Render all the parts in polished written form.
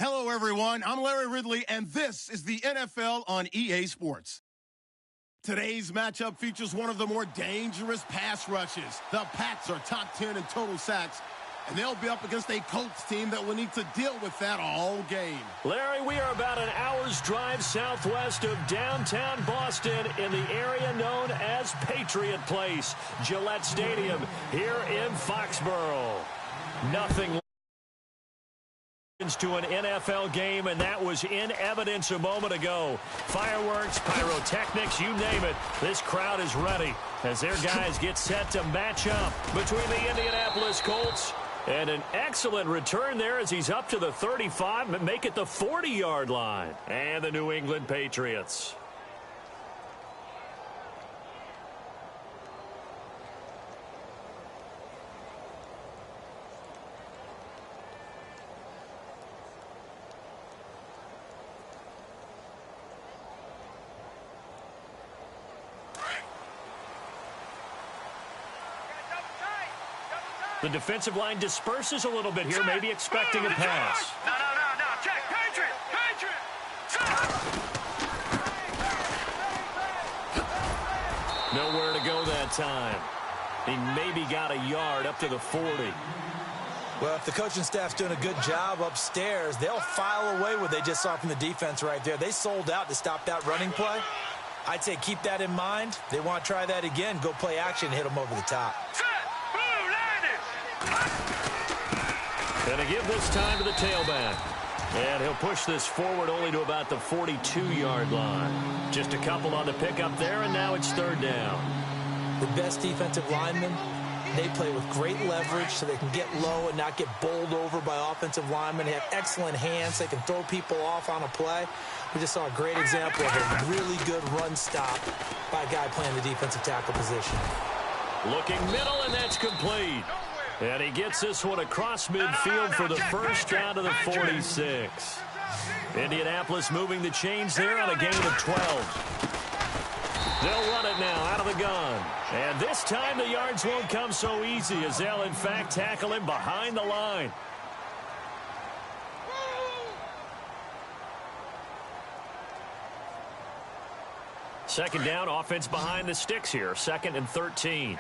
Hello, everyone. I'm Larry Ridley, and this is the NFL on EA Sports. Today's matchup features one of the more dangerous pass rushes. The Pats are top 10 in total sacks, and they'll be up against a Colts team that will need to deal with that all game. Larry, we are about an hour's drive southwest of downtown Boston in the area known as Patriot Place, Gillette Stadium, here in Foxborough. Nothing to an NFL game, and that was in evidence a moment ago. Fireworks, pyrotechnics, you name it. This crowd is ready as their guys get set to match up between the Indianapolis Colts and an excellent return there as he's up to the 35, make it the 40-yard line, and the New England Patriots. The defensive line disperses a little bit here, maybe expecting a pass. No. Check. Patriot. Nowhere to go that time. He maybe got a yard up to the 40. Well, if the coaching staff's doing a good job upstairs, they'll file away what they just saw from the defense right there. They sold out to stop that running play. I'd say keep that in mind. They want to try that again. Go play action and hit them over the top. Going to give this time to the tailback. And he'll push this forward only to about the 42-yard line. Just a couple on the pickup there, and now it's third down. The best defensive linemen, they play with great leverage so they can get low and not get bowled over by offensive linemen. They have excellent hands. They can throw people off on a play. We just saw a great example of a really good run stop by a guy playing the defensive tackle position. Looking middle, and that's complete. And he gets this one across midfield for the first down to the 46. Indianapolis moving the chains there on a gain of 12. They'll run it now out of the gun. And this time the yards won't come so easy as they'll, in fact, tackle him behind the line. Second down, offense behind the sticks here. 2nd and 13.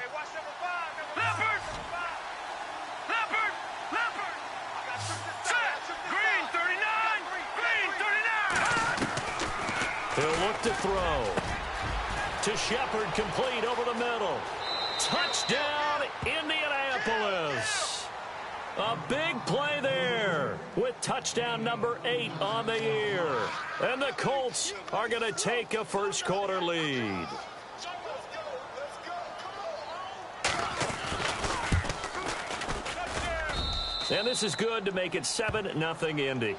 He'll look to throw. To Shepard, complete over the middle. Touchdown, Indianapolis. A big play there with touchdown number 8 on the year. And the Colts are going to take a first quarter lead. And this is good to make it 7-0 Indy.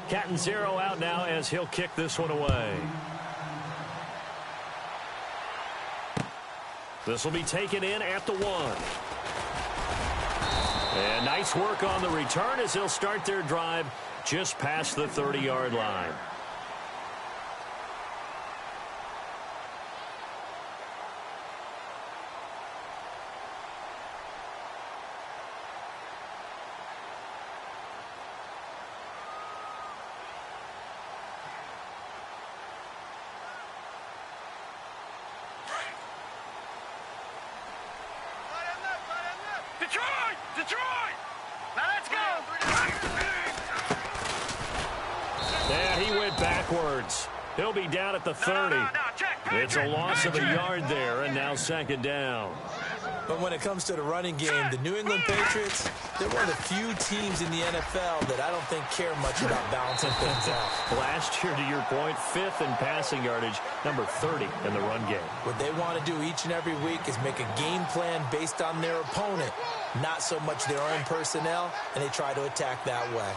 Cat and zero out now as he'll kick this one away. This will be taken in at the 1. And nice work on the return as they'll start their drive just past the 30-yard line. Detroit! Now let's go! And he went backwards. He'll be down at the 30. It's a loss of a yard there, and now 2nd down. But when it comes to the running game, the New England Patriots, they're one of the few teams in the NFL that I don't think care much about balancing things out. Last year, to your point, 5th in passing yardage, number 30 in the run game. What they want to do each and every week is make a game plan based on their opponent, not so much their own personnel, and they try to attack that way.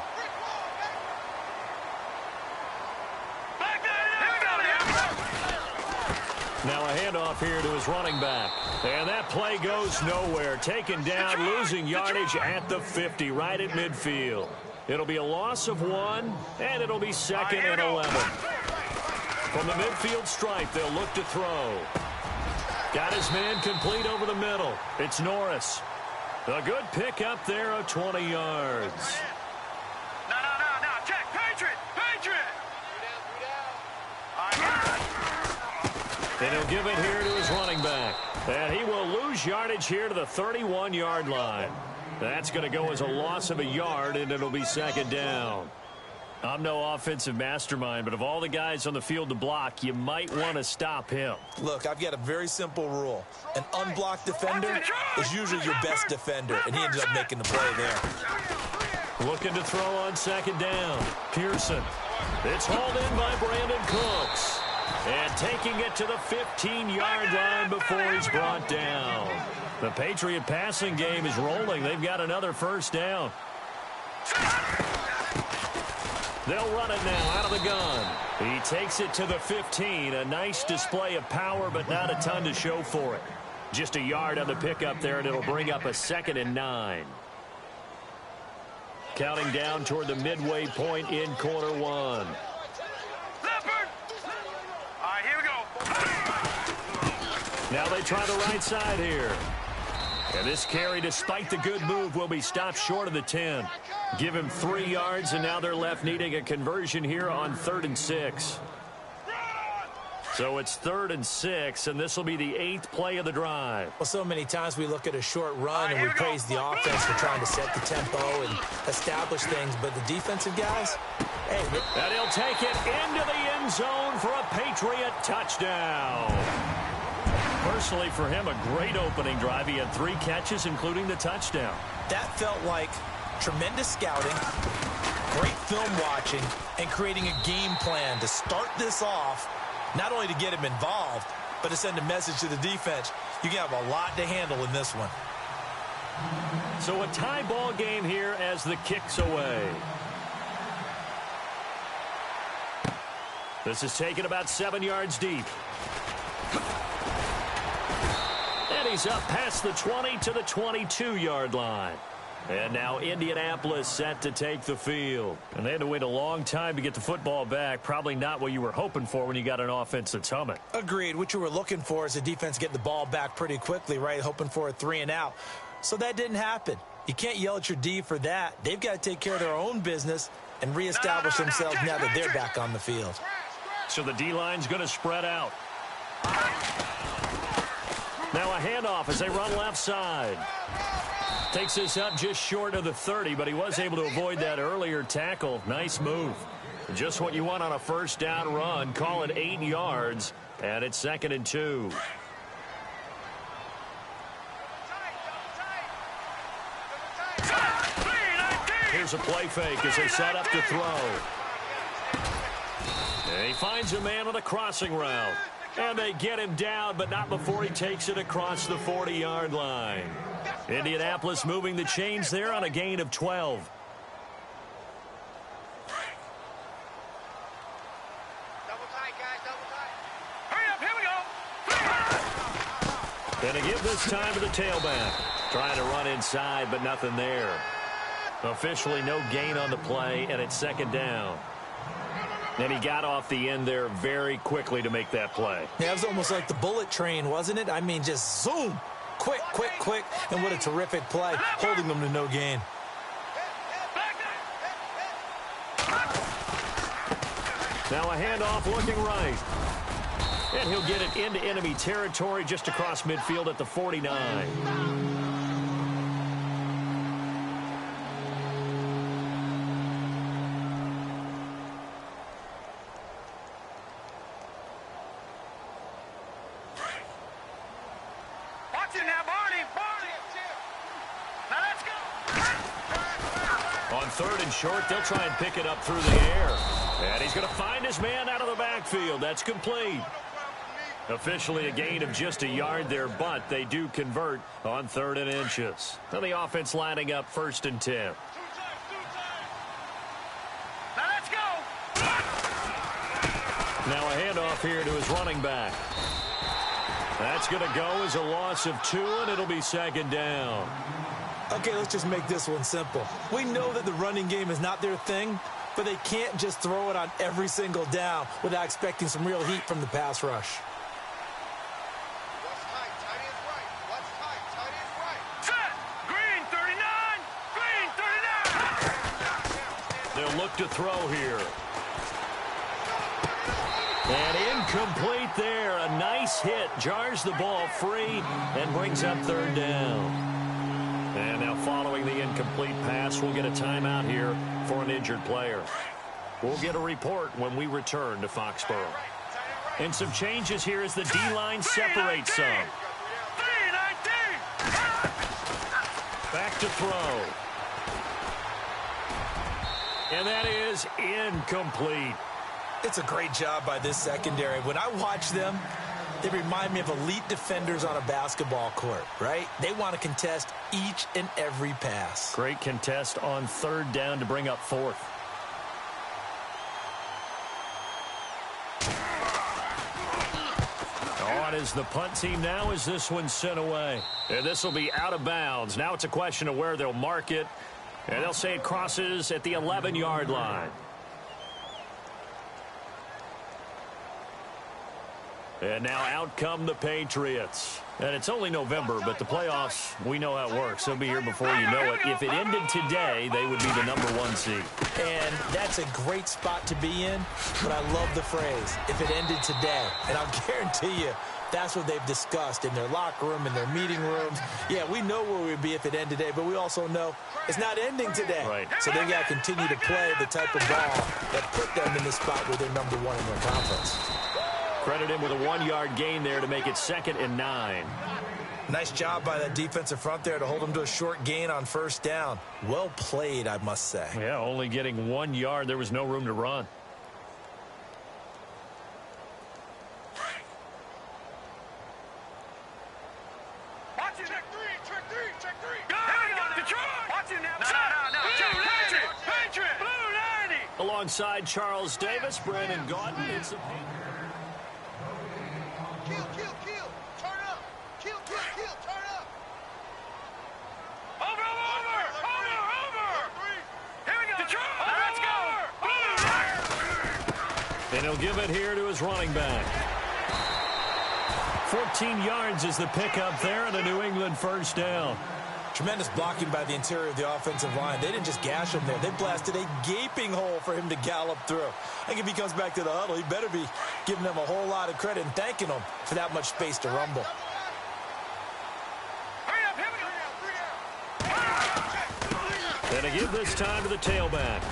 Now a handoff here to his running back. And that play goes nowhere. Taken down, losing yardage at the 50, right at midfield. It'll be a loss of 1, and it'll be 2nd and 11. From the midfield stripe, they'll look to throw. Got his man complete over the middle. It's Norris. A good pickup there of 20 yards. No. Check. Patriot. And he'll give it here to his running back. And he will lose yardage here to the 31-yard line. That's going to go as a loss of a yard, and it'll be second down. I'm no offensive mastermind, but of all the guys on the field to block, you might want to stop him. Look, I've got a very simple rule. An unblocked defender is usually your best defender, and he ended up making the play there. Looking to throw on second down. Pearson. It's hauled in by Brandon Cooks. And taking it to the 15-yard line before he's brought down. The Patriot passing game is rolling. They've got another first down. They'll run it now out of the gun. He takes it to the 15. A nice display of power, but not a ton to show for it. Just a yard on the pickup there, and it'll bring up a 2nd and 9. Counting down toward the midway point in quarter one. Now they try the right side here. And this carry, despite the good move, will be stopped short of the 10. Give him 3 yards, and now they're left needing a conversion here on 3rd and 6. So it's 3rd and 6, and this will be the 8th play of the drive. Well, so many times we look at a short run and we praise the offense for trying to set the tempo and establish things, but the defensive guys, hey. And he'll take it into the end zone for a Patriot touchdown. Personally, for him, a great opening drive. He had 3 catches, including the touchdown. That felt like tremendous scouting, great film watching, and creating a game plan to start this off, not only to get him involved, but to send a message to the defense. You can have a lot to handle in this one. So a tie ball game here as the kick's away. This is taken about 7 yards deep. And he's up past the 20 to the 22-yard line. And now Indianapolis set to take the field. And they had to wait a long time to get the football back. Probably not what you were hoping for when you got an offense that's humming. Agreed. What you were looking for is the defense getting the ball back pretty quickly, right? Hoping for a 3 and out. So that didn't happen. You can't yell at your D for that. They've got to take care of their own business and reestablish themselves now that they're back on the field. So the D-line's going to spread out. Now a handoff as they run left side. Takes this up just short of the 30, but he was able to avoid that earlier tackle. Nice move. Just what you want on a first down run. Call it 8 yards, and it's 2nd and 2. Here's a play fake as they set up to throw. And he finds a man on a crossing route. And they get him down, but not before he takes it across the 40-yard line. Indianapolis moving the chains there on a gain of 12. Double tight, guys, double tight. Hurry up, here we go. And to give this time to the tailback. Trying to run inside, but nothing there. Officially no gain on the play, and it's 2nd down. And he got off the end there very quickly to make that play. Yeah, it was almost like the bullet train, wasn't it? I mean, just zoom. Quick, quick, quick. And what a terrific play, holding them to no gain. Now a handoff looking right. And he'll get it into enemy territory just across midfield at the 49. Third and short, they'll try and pick it up through the air. And he's going to find his man out of the backfield. That's complete. Officially a gain of just a yard there, but they do convert on 3rd and inches. Now the offense lining up 1st and 10. Now let's go. Now a handoff here to his running back. That's going to go as a loss of 2, and it'll be 2nd down. Okay, let's just make this one simple. We know that the running game is not their thing, but they can't just throw it on every single down without expecting some real heat from the pass rush. look to throw here. And incomplete there. A nice hit. Jars the ball free and brings up third down. And now following the incomplete pass, we'll get a timeout here for an injured player. We'll get a report when we return to Foxborough. And some changes here as the D-line separates some. Back to throw. And that is incomplete. It's a great job by this secondary. When I watch them, they remind me of elite defenders on a basketball court, right? They want to contest each and every pass. Great contest on third down to bring up fourth. On is the punt team now as this one's sent away. And this will be out of bounds. Now it's a question of where they'll mark it. And they'll say it crosses at the 11-yard line. And now out come the Patriots. And it's only November, but the playoffs, we know how it works. They'll be here before you know it. If it ended today, they would be the #1 seed. And that's a great spot to be in, but I love the phrase, if it ended today. And I'll guarantee you, that's what they've discussed in their locker room, in their meeting rooms. Yeah, we know where we'd be if it ended today, but we also know it's not ending today. Right. So they got to continue to play the type of ball that put them in the spot where they're #1 in their conference. Credit him with a 1-yard gain there to make it 2nd and 9. Nice job by that defensive front there to hold them to a short gain on first down. Well played, I must say. Yeah, only getting 1 yard. There was no room to run. Watch it. Check three. Go! Detroit! Watch it now. No. Patriot! Blue 90! Alongside Charles Davis, Brandon Gaudin. It's a Kill. Turn up. Kill. Turn up. Over. Here we go. Detroit. Let's go. And he'll give it here to his running back. 14 yards is the pickup there and a New England first down. Tremendous blocking by the interior of the offensive line. They didn't just gash him there. They blasted a gaping hole for him to gallop through. I think if he comes back to the huddle, he better be giving them a whole lot of credit and thanking them for that much space to rumble. And to give this time to the tailback.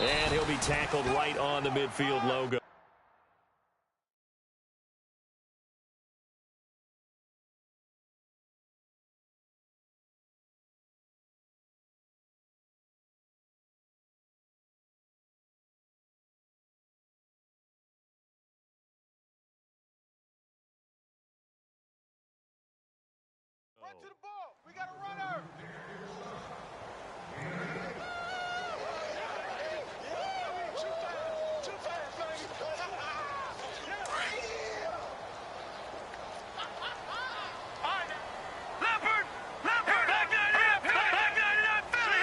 And he'll be tackled right on the midfield logo. Run to the ball. We got a runner. Too fast, baby. Leopard. Back 99, Philly.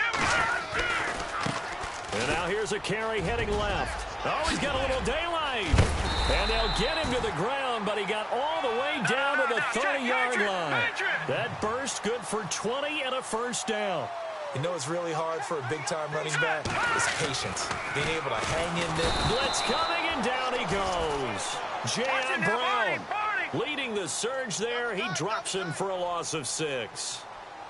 And now here's a carry heading left. Oh, he's got a little daylight. And they'll get him to the ground, but he got all the way down to the 30-yard line. That burst good for 20 and a first down. You know what's really hard for a big-time running back? Is patience. Being able to hang in there. Blitz coming, and down he goes. Jan Brown leading the surge there. He drops him for a loss of 6.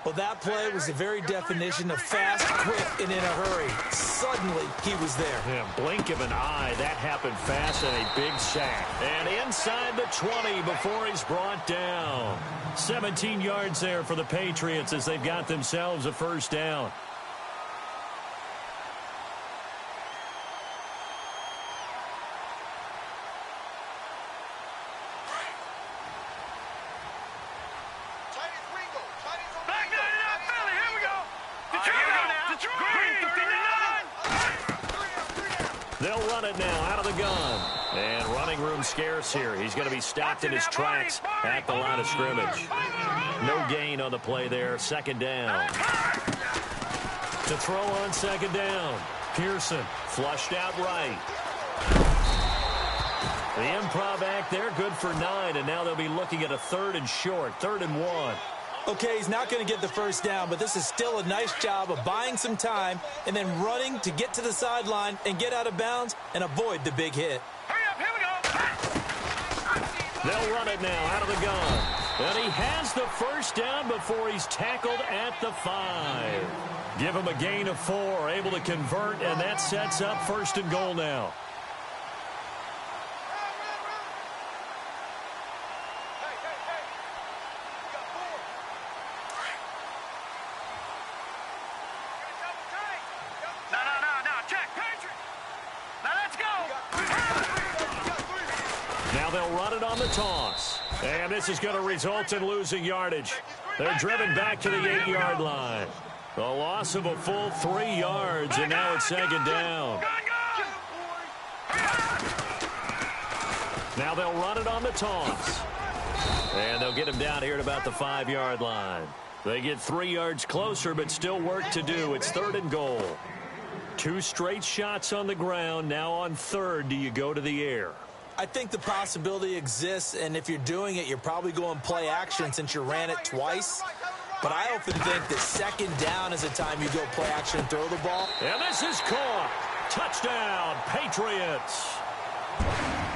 Well, that play was the very definition of fast, quick, and in a hurry. Suddenly, he was there. Yeah, blink of an eye. That happened fast and a big sack. And inside the 20 before he's brought down. 17 yards there for the Patriots as they've got themselves a first down. They'll run it now out of the gun. And running room scarce here. He's going to be stopped in his tracks at the line of scrimmage. No gain on the play there. Second down. To throw on second down. Pearson flushed out right. The improv act there, good for 9. And now they'll be looking at a 3rd and short. 3rd and 1. Okay, he's not going to get the first down, but this is still a nice job of buying some time and then running to get to the sideline and get out of bounds and avoid the big hit. Hurry up, here we go. They'll run it now out of the gun. And he has the first down before he's tackled at the 5. Give him a gain of 4, able to convert, and that sets up 1st and goal now. Now they'll run it on the toss. And this is going to result in losing yardage. They're driven back to the 8-yard line. A loss of a full 3 yards, and now it's 2nd down. Now they'll run it on the toss. And they'll get him down here at about the 5-yard line. They get 3 yards closer, but still work to do. It's 3rd and goal. 2 straight shots on the ground. Now on 3rd, do you go to the air? I think the possibility exists, and if you're doing it, you're probably going play action since you ran it twice. But I often think that 2nd down is the time you go play action and throw the ball. And this is caught. Touchdown, Patriots.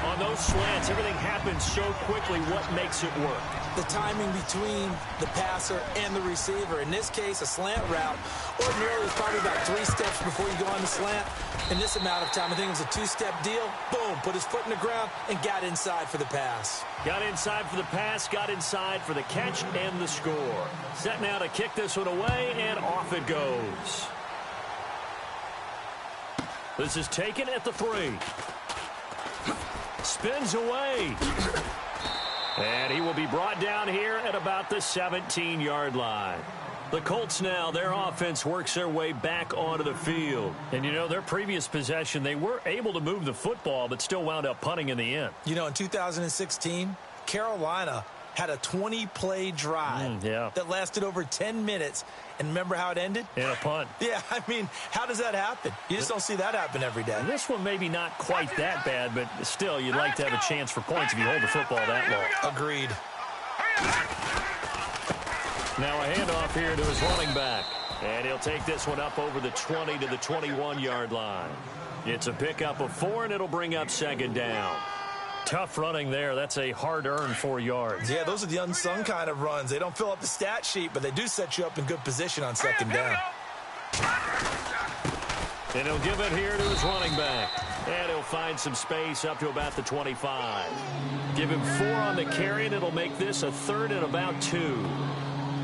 On those slants, everything happens so quickly. What makes it work? The timing between the passer and the receiver. In this case, a slant route ordinarily is probably about 3 steps before you go on the slant. In this amount of time, I think it was a 2-step deal. Boom, put his foot in the ground and got inside for the pass. Got inside for the pass, got inside for the catch and the score. Set now to kick this one away, and off it goes. This is taken at the 3. Spins away. And he will be brought down here at about the 17-yard line. The Colts now, their offense works their way back onto the field. And, you know, their previous possession, they were able to move the football, but still wound up punting in the end. You know, in 2016, Carolina had a 20-play drive that lasted over 10 minutes. And remember how it ended? In a punt. Yeah, I mean, how does that happen? You just don't see that happen every day. And this one maybe not quite that bad, but still, you'd like to have a chance for points if you hold the football that long. Agreed. Now a handoff here to his running back. And he'll take this one up over the 20 to the 21-yard line. It's a pickup of 4, and it'll bring up 2nd down. Tough running there. That's a hard-earned 4 yards. Yeah, those are the unsung kind of runs. They don't fill up the stat sheet, but they do set you up in good position on 2nd down. And he'll give it here to his running back. And he'll find some space up to about the 25. Give him 4 on the carry, and it'll make this a 3rd and about 2.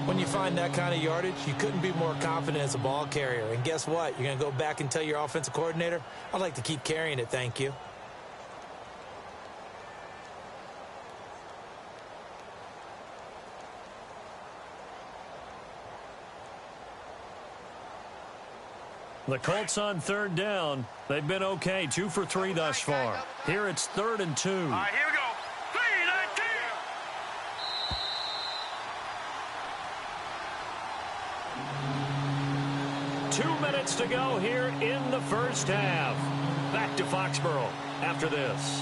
When you find that kind of yardage, you couldn't be more confident as a ball carrier. And guess what? You're going to go back and tell your offensive coordinator, I'd like to keep carrying it, thank you. The Colts on 3rd down. They've been okay, 2 for 3 thus far. Here it's 3rd and 2. All right, here we go. 3-19. 2 minutes to go here in the first half. Back to Foxborough after this.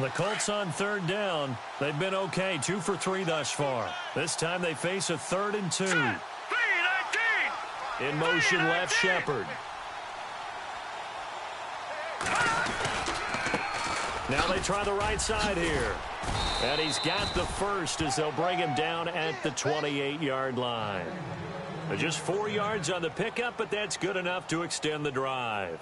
The Colts on 3rd down. They've been okay, 2 for 3 thus far. This time they face a 3rd and 2. 3-19. In motion left Shepard. Now they try the right side here. And he's got the first as they'll bring him down at the 28-yard line. Just 4 yards on the pickup, but that's good enough to extend the drive.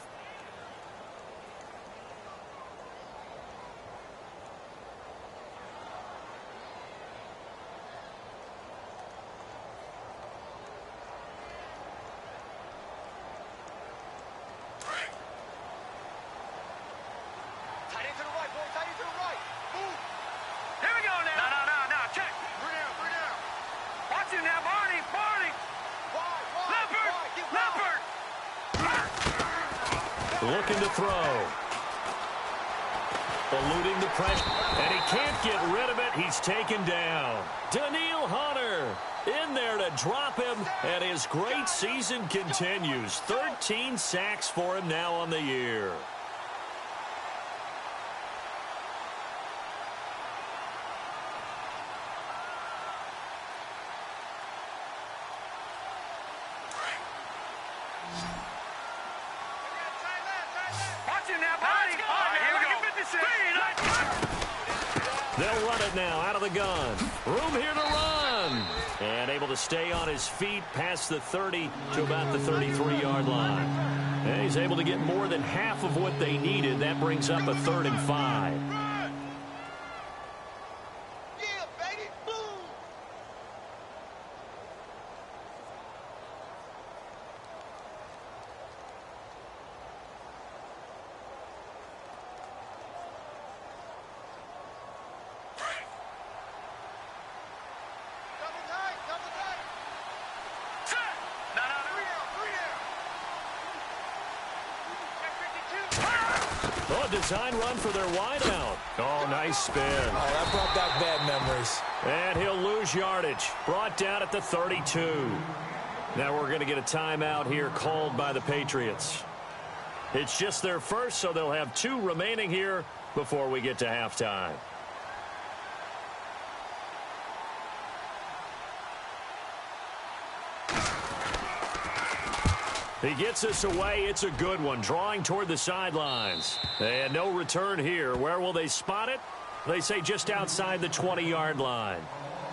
Looking to throw. Eluding the pressure. And he can't get rid of it. He's taken down. Daniil Hunter in there to drop him. And his great season continues. 13 sacks for him now on the year. They'll run it now out of the gun. Room here to run. And able to stay on his feet past the 30 to about the 33-yard line. And he's able to get more than half of what they needed. That brings up a 3rd and 5. Design run for their wideout. Oh, nice spin. Oh, that brought back bad memories. And he'll lose yardage. Brought down at the 32. Now we're going to get a timeout here called by the Patriots. It's just their first, so they'll have 2 remaining here before we get to halftime. He gets us away. It's a good one. Drawing toward the sidelines. And no return here. Where will they spot it? They say just outside the 20-yard line.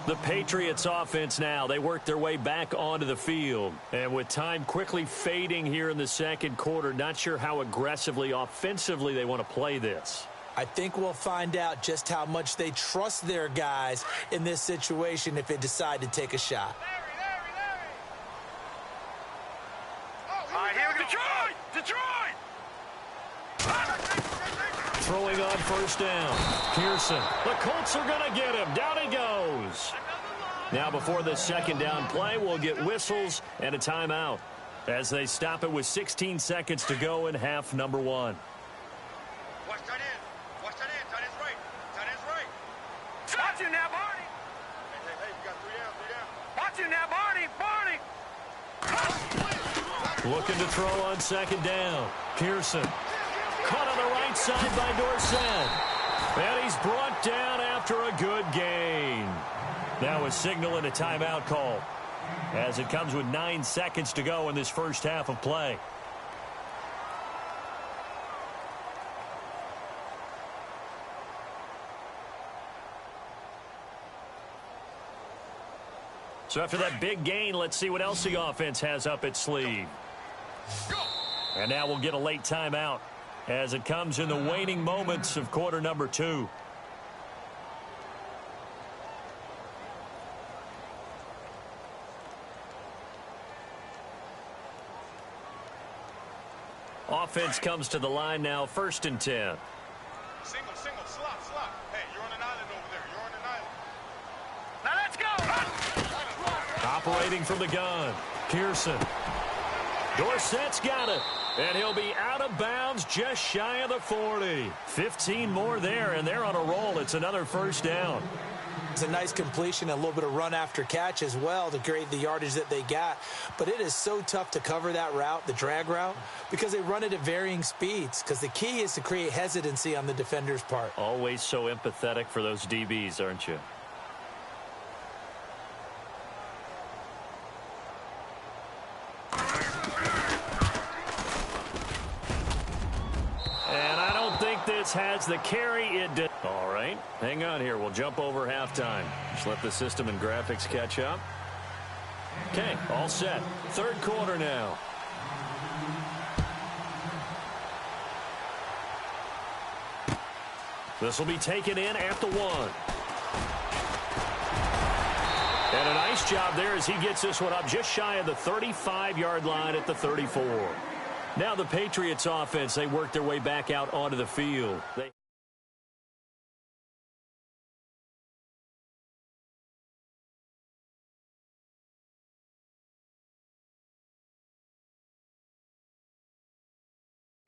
The Patriots offense now. They work their way back onto the field. And with time quickly fading here in the second quarter, not sure how aggressively, offensively they want to play this. I think we'll find out just how much they trust their guys in this situation if they decide to take a shot. Detroit! Throwing on first down. Pearson. The Colts are going to get him. Down he goes. Now before the second down play, we'll get whistles and a timeout as they stop it with 16 seconds to go in half number 1. Watch that in. Watch that in. Tight end's right. Tight end's right. Watch you now, Barney. Hey, you got 3 down. Watch you now, Barney. Looking to throw on second down. Pearson. Caught on the right side by Dorsett. And he's brought down after a good gain. Now a signal and a timeout call as it comes with 9 seconds to go in this first half of play. So after that big gain, let's see what else the offense has up its sleeve. And now we'll get a late timeout as it comes in the waning moments of quarter number 2. Offense comes to the line now, 1st and 10. Single, slot. Hey, you're on an island over there. You're on an island. Now let's go. Operating from the gun. Pearson. Dorsett's got it. And he'll be out of bounds just shy of the 40. 15 more there, and they're on a roll. It's another first down. It's a nice completion, a little bit of run after catch as well to create the yardage that they got. But it is so tough to cover that route, the drag route, because they run it at varying speeds. Because the key is to create hesitancy on the defender's part. Always so empathetic for those DBs, aren't you? This has the carry. It did. All right, hang on here. We'll jump over halftime. Just let the system and graphics catch up. Okay, all set. Third quarter now. This will be taken in at the 1. And a nice job there as he gets this one up just shy of the 35-yard line at the 34. Now the Patriots offense, they work their way back out onto the field.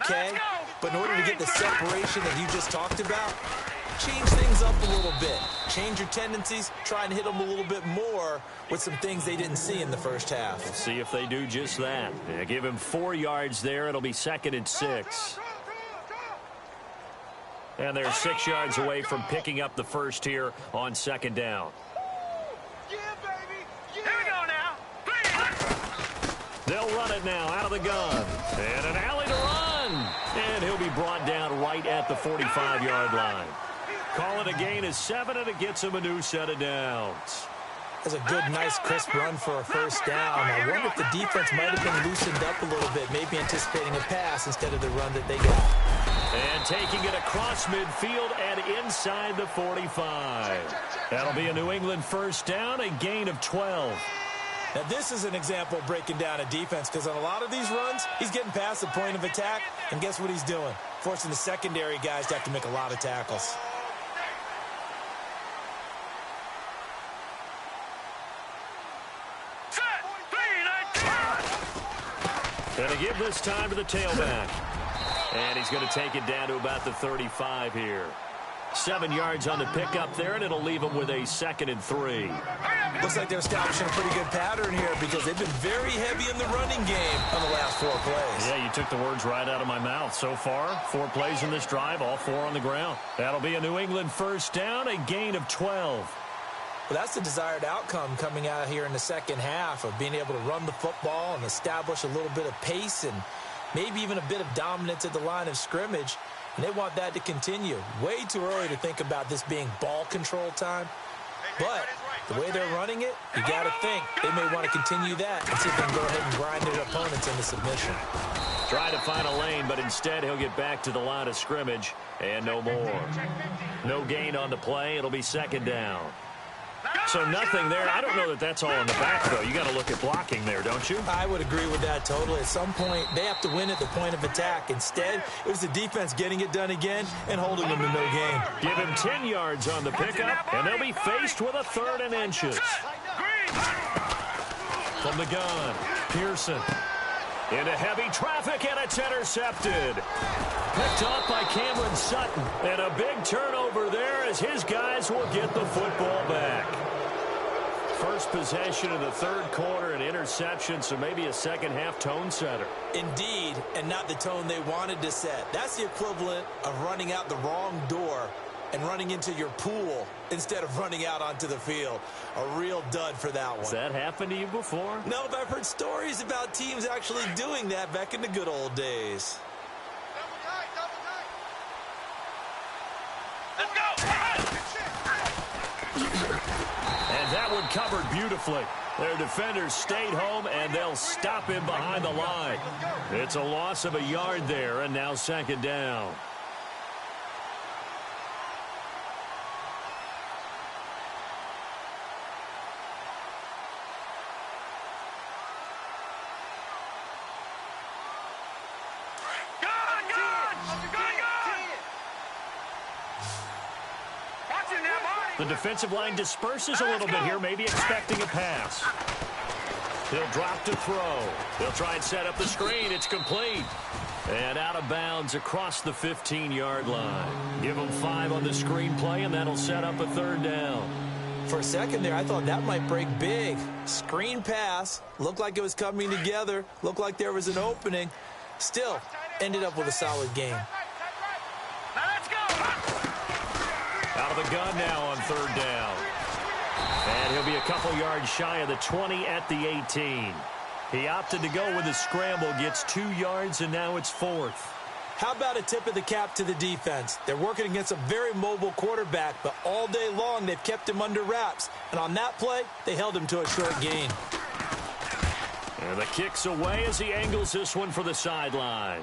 Okay, but in order to get the separation that you just talked about, change things up a little bit. Change your tendencies, try and hit them a little bit more with some things they didn't see in the first half. We'll see if they do just that. Yeah, give him 4 yards there. It'll be 2nd and 6. And they're 6 yards away from picking up the first here on 2nd down. Yeah, baby. Yeah. Here we go now. They'll run it now out of the gun. And an alley to run. And he'll be brought down right at the 45-yard line. Call it a gain of 7, and it gets him a new set of downs. That's a good, nice, crisp run for a first down. I wonder if the defense might have been loosened up a little bit, maybe anticipating a pass instead of the run that they got. And taking it across midfield and inside the 45. That'll be a New England first down, a gain of 12. Now, this is an example of breaking down a defense, because on a lot of these runs, he's getting past the point of attack, and guess what he's doing? Forcing the secondary guys to have to make a lot of tackles. Going to give this time to the tailback. And he's going to take it down to about the 35 here. 7 yards on the pickup there, and it'll leave him with a 2nd and 3. Looks like they're establishing a pretty good pattern here, because they've been very heavy in the running game on the last 4 plays. Yeah, you took the words right out of my mouth. So far, 4 plays in this drive, all 4 on the ground. That'll be a New England first down, a gain of 12. Well, that's the desired outcome coming out here in the second half, of being able to run the football and establish a little bit of pace and maybe even a bit of dominance at the line of scrimmage. And they want that to continue. Way too early to think about this being ball control time. But the way they're running it, you got to think they may want to continue that and see if they can go ahead and grind their opponents into submission. Try to find a lane, but instead he'll get back to the line of scrimmage and no more. No gain on the play. It'll be 2nd down. So nothing there. I don't know that that's all in the back, though. You got to look at blocking there, don't you? I would agree with that totally. At some point, they have to win at the point of attack. Instead, it was the defense getting it done again and holding them to no gain. Give him 10 yards on the pickup, and they'll be faced with a 3rd and inches. From the gun, Pearson. Into heavy traffic, and it's intercepted. Picked off by Cameron Sutton. And a big turnover there as his guys will get the football back. First possession of the 3rd quarter, an interception, so maybe a second-half tone setter. Indeed, and not the tone they wanted to set. That's the equivalent of running out the wrong door and running into your pool instead of running out onto the field. A real dud for that one. Has that happened to you before? No, but I've heard stories about teams actually doing that back in the good old days. Let's go! And that one covered beautifully. Their defenders stayed home, and they'll stop him behind the line. It's a loss of a yard there, and now 2nd down. The defensive line disperses a little bit here, maybe expecting a pass. He'll drop to throw. They'll try and set up the screen. It's complete. And out of bounds across the 15-yard line. Give them 5 on the screen play, and that'll set up a 3rd down. For a second there, I thought that might break big. Screen pass. Looked like it was coming together. Looked like there was an opening. Still, ended up with a solid game. Out of the gun now on 3rd down. And he'll be a couple yards shy of the 20 at the 18. He opted to go with a scramble, gets 2 yards, and now it's 4th. How about a tip of the cap to the defense? They're working against a very mobile quarterback, but all day long they've kept him under wraps. And on that play, they held him to a short gain. And the kick's away as he angles this one for the sideline.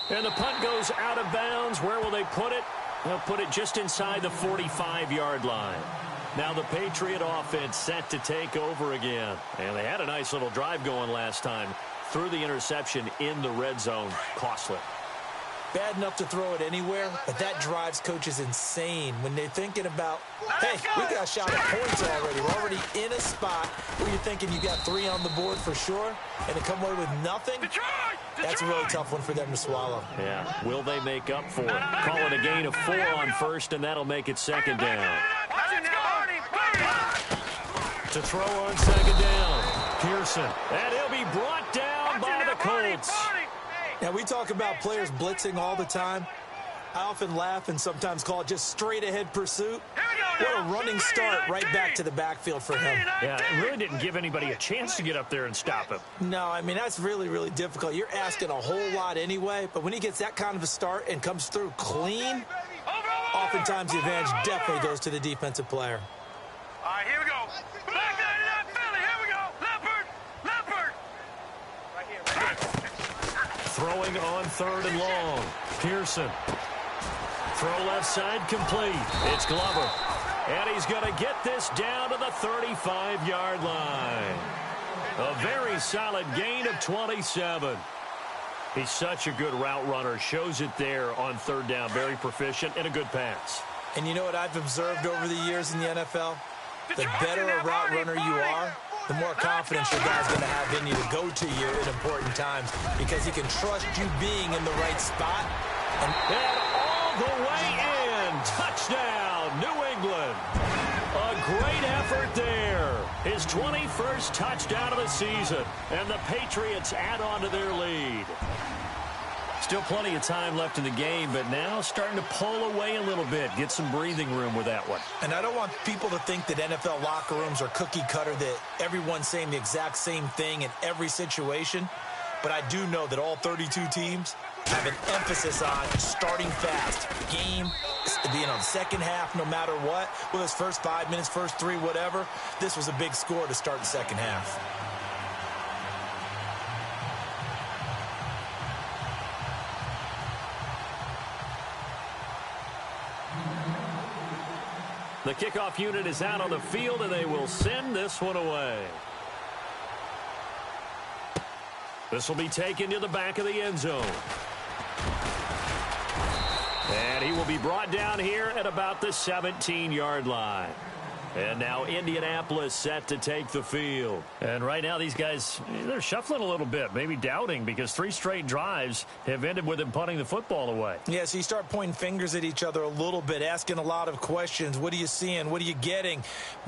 And the punt goes out of bounds. Where will they put it? They'll put it just inside the 45-yard line. Now the Patriot offense set to take over again. And they had a nice little drive going last time. Threw the interception in the red zone. Costly. Bad enough to throw it anywhere, but that drives coaches insane when they're thinking about, hey, we got a shot at points already. We're already in a spot where you're thinking you got 3 on the board for sure, and to come away with nothing, that's a really tough one for them to swallow. Yeah, will they make up for it? Call it a gain of 4 on first, and that'll make it 2nd down. To throw on 2nd down, Pearson. And he'll be brought down by the Colts. Now, we talk about players blitzing all the time. I often laugh and sometimes call it just straight-ahead pursuit. What a running start right back to the backfield for him. Yeah, it really didn't give anybody a chance to get up there and stop him. No, I mean, that's really, really difficult. You're asking a whole lot anyway, but when he gets that kind of a start and comes through clean, Oftentimes, the advantage definitely goes to the defensive player. All right, here we go. Back 99 Philly. Here we go. Leopard. Leopard. Right here. Throwing on 3rd and long. Pearson. Throw left side complete. It's Glover. And he's going to get this down to the 35-yard line. A very solid gain of 27. He's such a good route runner. Shows it there on 3rd down. Very proficient and a good pass. And you know what I've observed over the years in the NFL? The better a route runner you are, the more confidence your guy's going to have in you to go to you in important times because he can trust you being in the right spot. And all the way in. Touchdown, New England. A great effort there. His 21st touchdown of the season. And the Patriots add on to their lead. Still plenty of time left in the game, but now starting to pull away a little bit. Get some breathing room with that one. And I don't want people to think that NFL locker rooms are cookie cutter, that everyone's saying the exact same thing in every situation. But I do know that all 32 teams have an emphasis on starting fast. Game, the second half, no matter what. Whether it's first 5 minutes, first 3, whatever. This was a big score to start the second half. The kickoff unit is out on the field, and they will send this one away. This will be taken to the back of the end zone. And he will be brought down here at about the 17-yard line. And now Indianapolis set to take the field. And right now these guys, they're shuffling a little bit, maybe doubting, because 3 straight drives have ended with him punting the football away. Yeah, so you start pointing fingers at each other a little bit, asking a lot of questions. What are you seeing? What are you getting?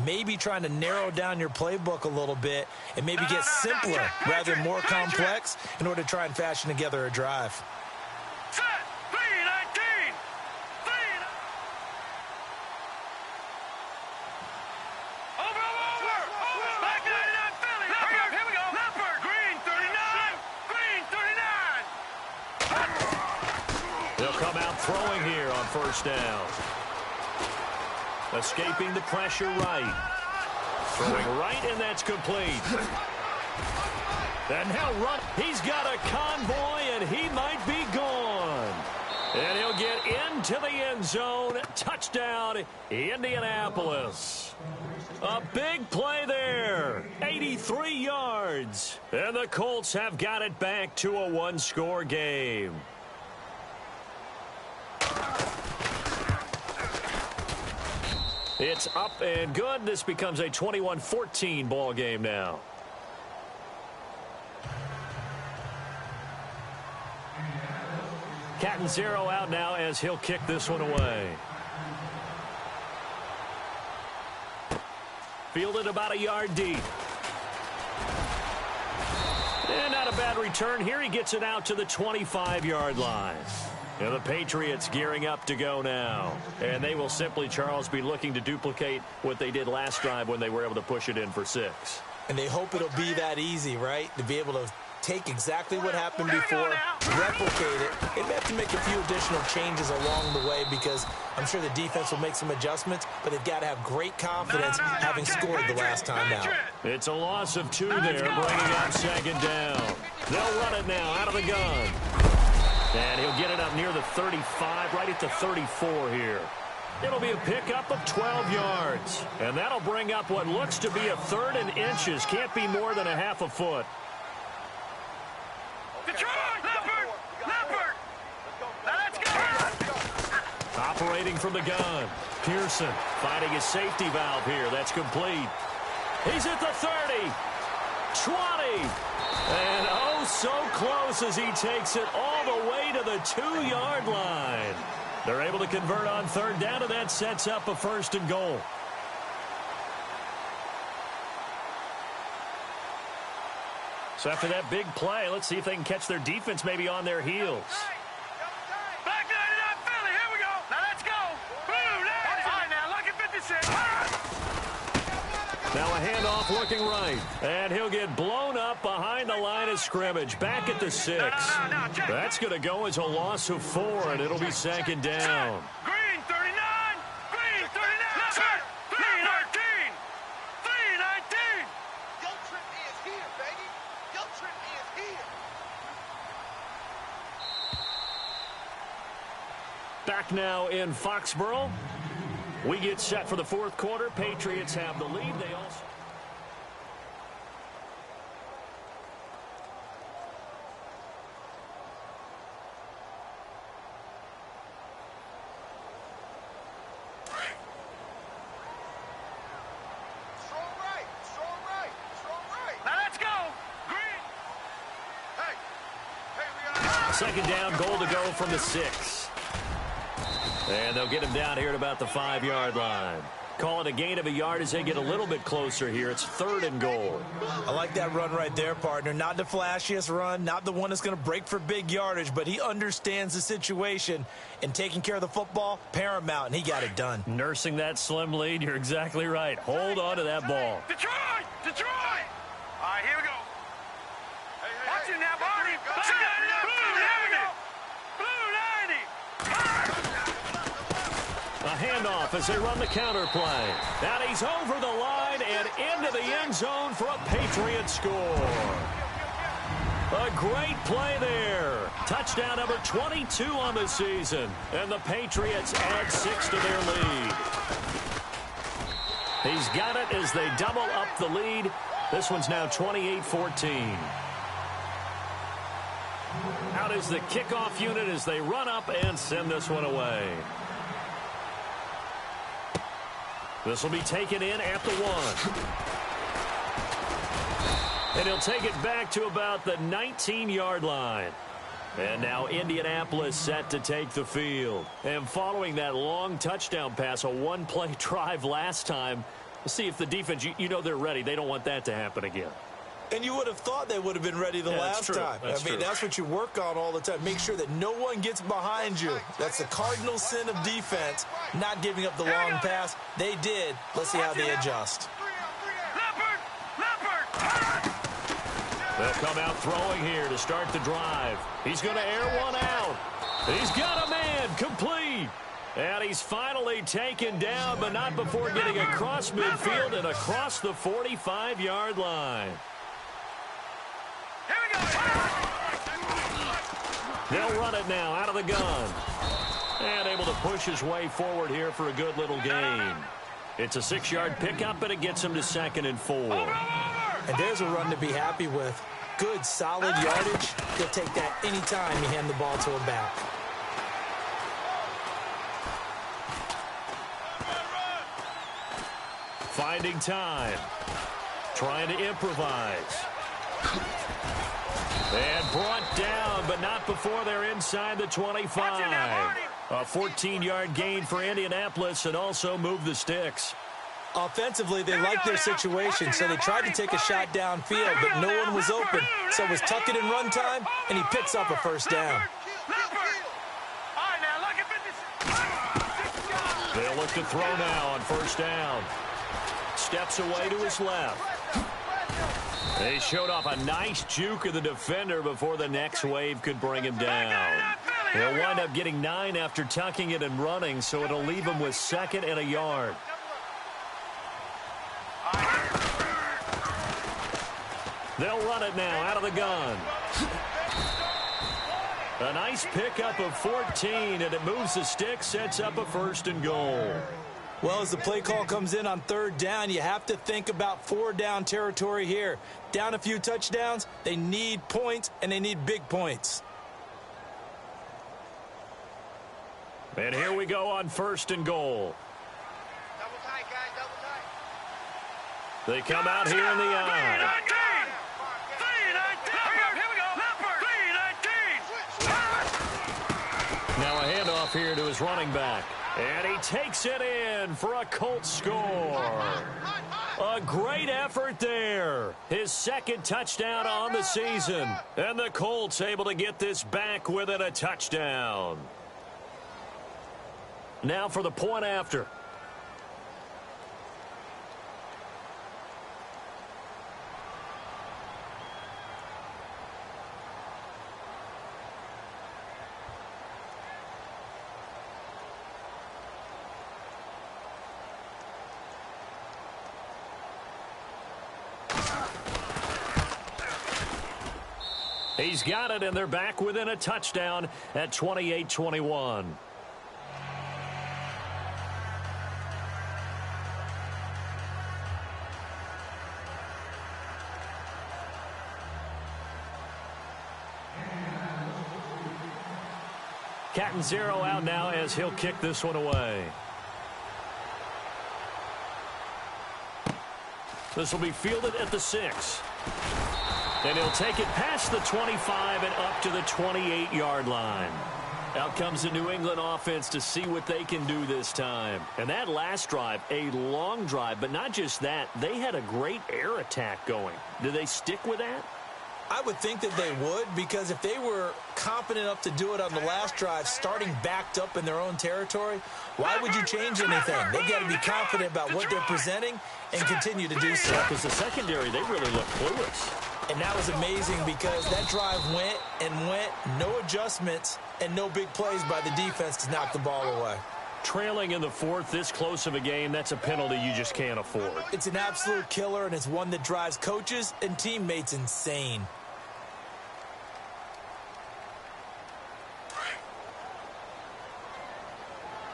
Maybe trying to narrow down your playbook a little bit and maybe get simpler rather than more complex in order to try and fashion together a drive. Set. 3-19. Over. Back 99 Philly. Leopard. Here we go. Leopard. Green 39. Green 39. They'll come out throwing here on 1st down. Escaping the pressure right. Throwing right, and that's complete. And now run. He's got a convoy, and he might be gone. And he'll get into the end zone. Touchdown, Indianapolis. A big play there. 83 yards. And the Colts have got it back to a 1-score game. It's up and good. This becomes a 21-14 ball game now. Catanzaro out now as he'll kick this one away. Fielded about a yard deep. And not a bad return here. He gets it out to the 25-yard line. And the Patriots gearing up to go now. And they will simply, Charles, be looking to duplicate what they did last drive when they were able to push it in for 6. And they hope it'll be that easy, right? To be able to take exactly what happened before, replicate it. They may have to make a few additional changes along the way because I'm sure the defense will make some adjustments, but they've got to have great confidence having scored the last time out. It's a loss of 2 there, bringing up 2nd down. They'll run it now out of the gun. And he'll get it up near the 35, right at the 34 here. It'll be a pickup of 12 yards. And that'll bring up what looks to be a 3rd and inches. Can't be more than a half a foot. Leopard. Let's go. Operating from the gun. Pearson finding his safety valve here. That's complete. He's at the 30. 20. And oh, so close as he takes it all the way to the 2-yard line. They're able to convert on 3rd down, and that sets up a 1st and goal. So after that big play, let's see if they can catch their defense maybe on their heels. Back 99 Philly. Here we go. Now let's go. Boom. All right, now look at 56. Now a handoff looking right. And he'll get blown up behind the line of scrimmage. Back at the 6. That's going to go as a loss of 4, and it'll be 2nd down. Green 39. back now in Foxborough. We get set for the fourth quarter. Patriots have the lead. They also... Second down, goal to go from the 6. And they'll get him down here at about the 5-yard line. Call it a gain of a yard as they get a little bit closer here. It's 3rd and goal. I like that run right there, partner. Not the flashiest run, not the one that's going to break for big yardage, but he understands the situation, and taking care of the football, paramount, and he got it done. Nursing that slim lead, you're exactly right. Hold on to that ball. Detroit! Detroit! All right, here we go. Watch it now, Barney. A handoff as they run the counter play. And he's over the line and into the end zone for a Patriots score. A great play there. Touchdown number 22 on the season. And the Patriots add 6 to their lead. He's got it as they double up the lead. This one's now 28-14. Out is the kickoff unit as they run up and send this one away. This will be taken in at the 1. And he'll take it back to about the 19-yard line. And now Indianapolis set to take the field. And following that long touchdown pass, a one-play drive last time, let's see if the defense, you know they're ready. They don't want that to happen again. And you would have thought they would have been ready the last time. That's what you work on all the time. Make sure that no one gets behind you. That's the cardinal sin of defense, not giving up the long pass. They did. Let's see how they adjust. They'll come out throwing here to start the drive. He's going to air one out. He's got a man, complete. And he's finally taken down, but not before getting across midfield and across the 45-yard line. They'll run it now out of the gun. And able to push his way forward here for a good little gain. It's a 6-yard pickup, and it gets him to 2nd and 4. And there's a run to be happy with. Good, solid yardage. He'll take that anytime you hand the ball to him back. Finding time. Trying to improvise. And brought down, but not before they're inside the 25. A 14-yard gain for Indianapolis and also move the sticks. Offensively, they liked their situation, so they tried to take a shot downfield, but no one was open. So it was tuck it in run time, and he picks up a first down. They'll look to throw now on first down. Steps away to his left. They showed off a nice juke of the defender before the next wave could bring him down. They'll wind up getting 9 after tucking it and running, so it'll leave him with 2nd and a yard. They'll run it now out of the gun. A nice pickup of 14, and it moves the stick, sets up a 1st and goal. Well, as the play call comes in on 3rd down, you have to think about 4-down territory here. Down a few touchdowns, they need points, and they need big points. And here we go on 1st and goal. Double tight, guys, double tight. They come out here in the eye. Now a handoff here to his running back. And he takes it in for a Colts score. A great effort there. His 2nd touchdown on the season. And the Colts able to get this back within a touchdown. Now for the point after. He's got it, and they're back within a touchdown at 28-21. Cat and zero out now as he'll kick this one away. This will be fielded at the 6. And he'll take it past the 25 and up to the 28-yard line. Out comes the New England offense to see what they can do this time. And that last drive, a long drive, but not just that, they had a great air attack going. Do they stick with that? I would think that they would, because if they were confident enough to do it on the last drive, starting backed up in their own territory, why would you change anything? They've got to be confident about what they're presenting and continue to do so. Because the secondary, they really look clueless. And that was amazing because that drive went and went, no adjustments, and no big plays by the defense to knock the ball away. Trailing in the 4th, this close of a game, that's a penalty you just can't afford. It's an absolute killer, and it's one that drives coaches and teammates insane.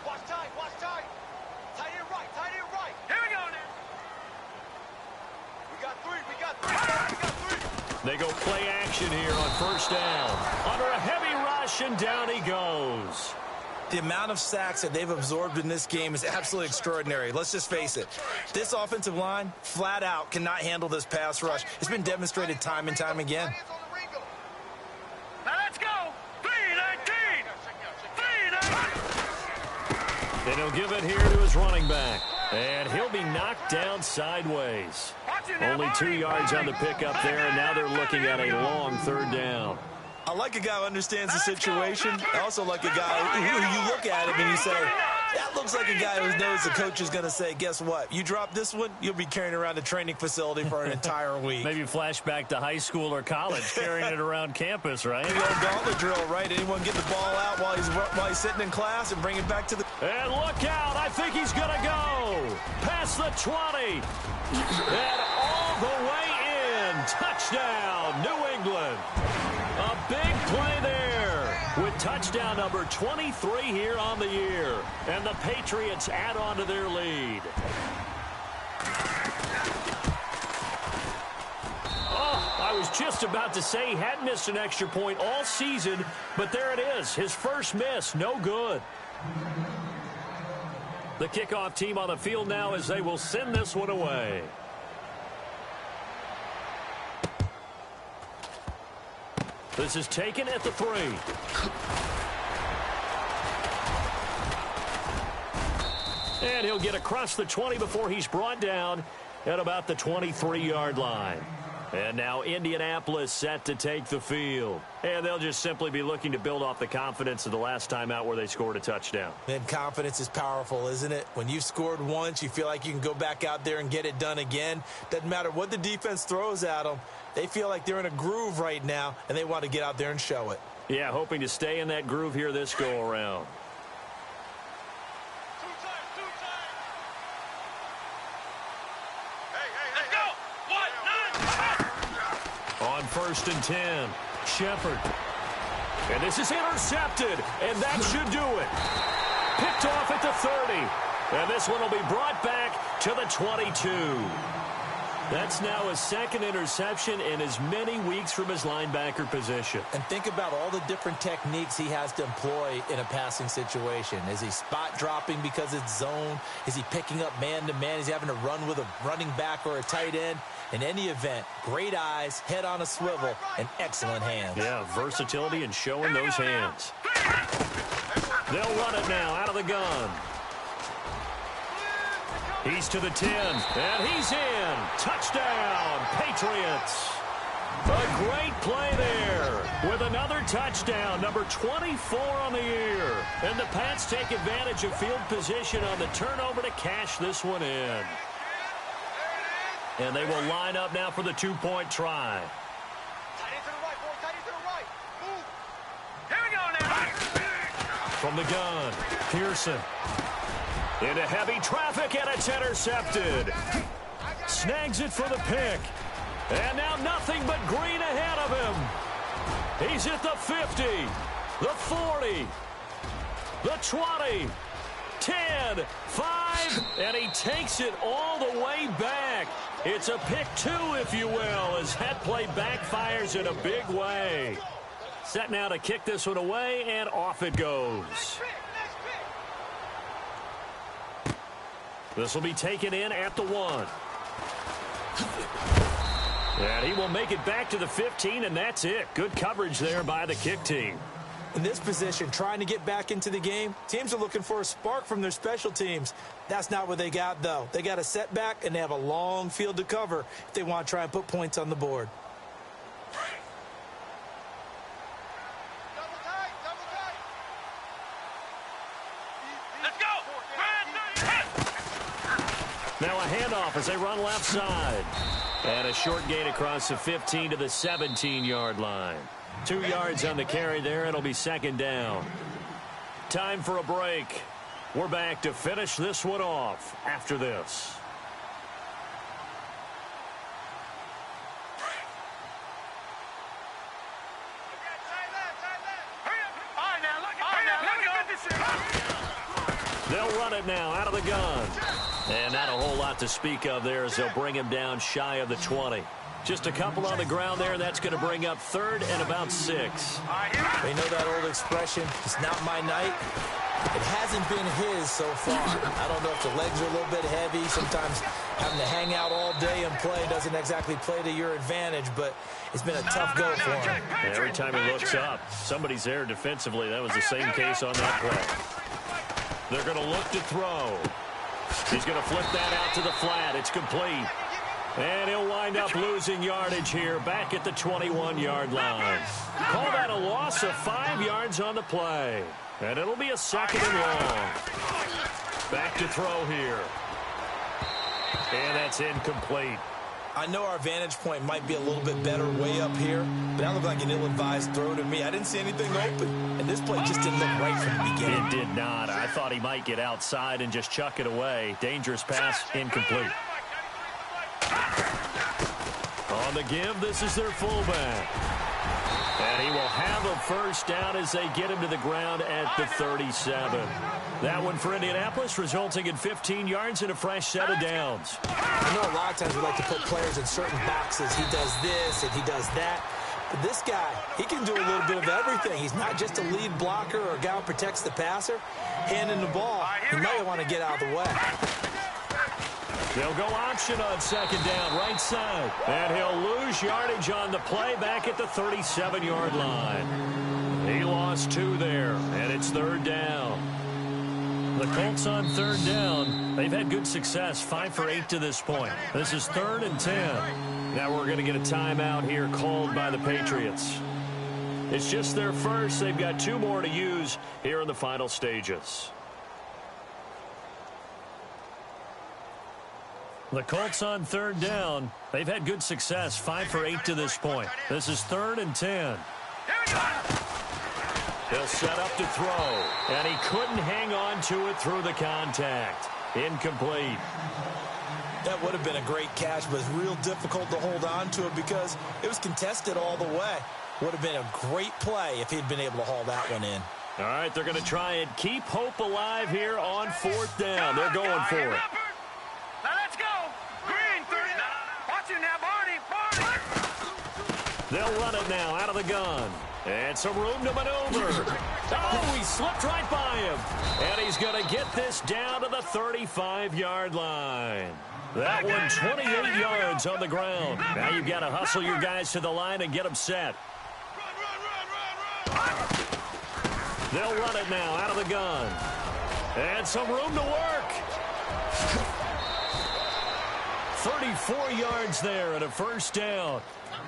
Watch tight, watch tight. Tight end right, tight end right. Here we go now. We got three, we got three. They go play action here on first down. Under a heavy rush, and down he goes. The amount of sacks that they've absorbed in this game is absolutely extraordinary. Let's just face it. This offensive line, flat out, cannot handle this pass rush. It's been demonstrated time and time again. Now let's go. 3-19. 3-19. And he'll give it here to his running back. And he'll be knocked down sideways. Only 2 yards on the pickup there, and now they're looking at a long 3rd down. I like a guy who understands the situation. I also like a guy who you look at him and you say, that looks like a guy who knows the coach is going to say, guess what? You drop this one, you'll be carrying around the training facility for an entire week. Maybe flashback to high school or college, carrying it around campus, right? The old gauntlet drill, right? Anyone get the ball out while he's sitting in class and bring it back to the... And look out, I think he's going to go. Past the 20. And all the way in. Touchdown, New England. A big play there with touchdown number 23 here on the year. And the Patriots add on to their lead. Oh, I was just about to say he hadn't missed an extra point all season, but there it is. His first miss, no good. The kickoff team on the field now as they will send this one away. This is taken at the 3. And he'll get across the 20 before he's brought down at about the 23-yard line. And now Indianapolis set to take the field. And they'll just simply be looking to build off the confidence of the last time out where they scored a touchdown. And confidence is powerful, isn't it? When you've scored once, you feel like you can go back out there and get it done again. Doesn't matter what the defense throws at them. They feel like they're in a groove right now, and they want to get out there and show it. Yeah, hoping to stay in that groove here this go-around. On 1st and 10, Shepard. And this is intercepted, and that should do it. Picked off at the 30. And this one will be brought back to the 22. That's now his 2nd interception in as many weeks from his linebacker position. And think about all the different techniques he has to employ in a passing situation. Is he spot dropping because it's zone? Is he picking up man-to-man? Is he having to run with a running back or a tight end? In any event, great eyes, head on a swivel, and excellent hands. Yeah, versatility and showing those hands. They'll run it now out of the gun. He's to the 10, and he's in. Touchdown, Patriots. A great play there with another touchdown, number 24 on the year. And the Pats take advantage of field position on the turnover to cash this one in. And they will line up now for the 2-point try. Tight end to the right, boy. Tight end to the right. Move. Here we go now. From the gun, Pearson. Into heavy traffic, and it's intercepted. Snags it for the pick. And now nothing but green ahead of him. He's at the 50, the 40, the 20, 10, 5, and he takes it all the way back. It's a pick 2, if you will, as that play backfires in a big way. Set now to kick this one away, and off it goes. This will be taken in at the 1. And he will make it back to the 15, and that's it. Good coverage there by the kick team. In this position, trying to get back into the game, teams are looking for a spark from their special teams. That's not what they got, though. They got a setback, and they have a long field to cover if they want to try and put points on the board. Let's go! Now a handoff as they run left side. And a short gain across the 15 to the 17-yard line. 2 yards on the carry there. It'll be second down. Time for a break. We're back to finish this one off after this. They'll run it now out of the gun. And not a whole lot to speak of there as they'll bring him down shy of the 20. Just a couple on the ground there, and that's going to bring up 3rd and about 6. They know that old expression, it's not my night. It hasn't been his so far. I don't know if the legs are a little bit heavy. Sometimes having to hang out all day and play doesn't exactly play to your advantage, but it's been a tough go for him. And every time he looks up, somebody's there defensively. That was the same case on that play. They're going to look to throw. He's going to flip that out to the flat. It's complete. And he'll wind up losing yardage here back at the 21-yard line. Call that a loss of 5 yards on the play. And it'll be a 2nd and long. Back to throw here. And that's incomplete. I know our vantage point might be a little bit better way up here, but that looked like an ill-advised throw to me. I didn't see anything open, and this play just didn't look right from the beginning. It did not. I thought he might get outside and just chuck it away. Dangerous pass, incomplete. On the give, this is their fullback. And he will have a first down as they get him to the ground at the 37. That one for Indianapolis, resulting in 15 yards and a fresh set of downs. I know a lot of times we like to put players in certain boxes. He does this and he does that. But this guy, he can do a little bit of everything. He's not just a lead blocker or a guy who protects the passer. Handing the ball, he might want to get out of the way. They'll go option on 2nd down, right side. And he'll lose yardage on the play back at the 37-yard line. He lost 2 there, and it's 3rd down. The Colts on 3rd down. They've had good success, 5 for 8 to this point. This is 3rd and 10. Now we're going to get a timeout here called by the Patriots. It's just their first. They've got 2 more to use here in the final stages. The Colts on 3rd down. They've had good success, 5 for 8 to this point. This is 3rd and 10. He'll set up to throw, and he couldn't hang on to it through the contact. Incomplete. That would have been a great catch, but it's real difficult to hold on to it because it was contested all the way. Would have been a great play if he'd been able to haul that one in. All right, they're going to try and keep hope alive here on 4th down. They're going for it. Now let's go. Green, 30. Watch it now, Barney. They'll run it now out of the gun. And some room to maneuver. Oh, he slipped right by him. And he's going to get this down to the 35-yard line. That one 28 yards on the ground. Now you've got to hustle your guys to the line and get them set. They'll run it now out of the gun. And some room to work. 34 yards there and a first down.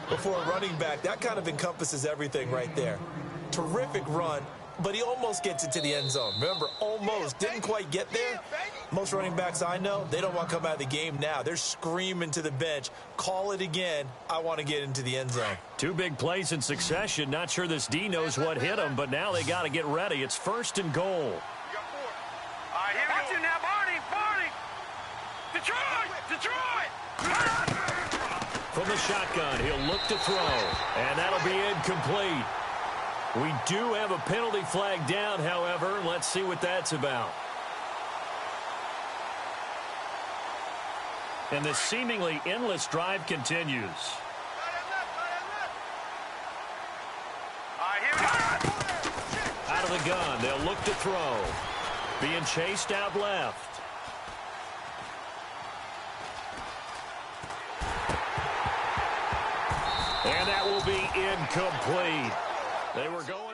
Before a running back, that kind of encompasses everything right there. Terrific run, but he almost gets it to the end zone. Remember, almost. Didn't quite get there. Most running backs I know, they don't want to come out of the game now. They're screaming to the bench, call it again. I want to get into the end zone. 2 big plays in succession. Not sure this D knows what hit him, but now they got to get ready. It's 1st and goal. Watch it now, Barney. Detroit. From the shotgun, he'll look to throw, and that'll be incomplete. We do have a penalty flag down, however. Let's see what that's about. And the seemingly endless drive continues. Here the gun. They'll look to throw. Being chased out left. And that will be incomplete. They were going.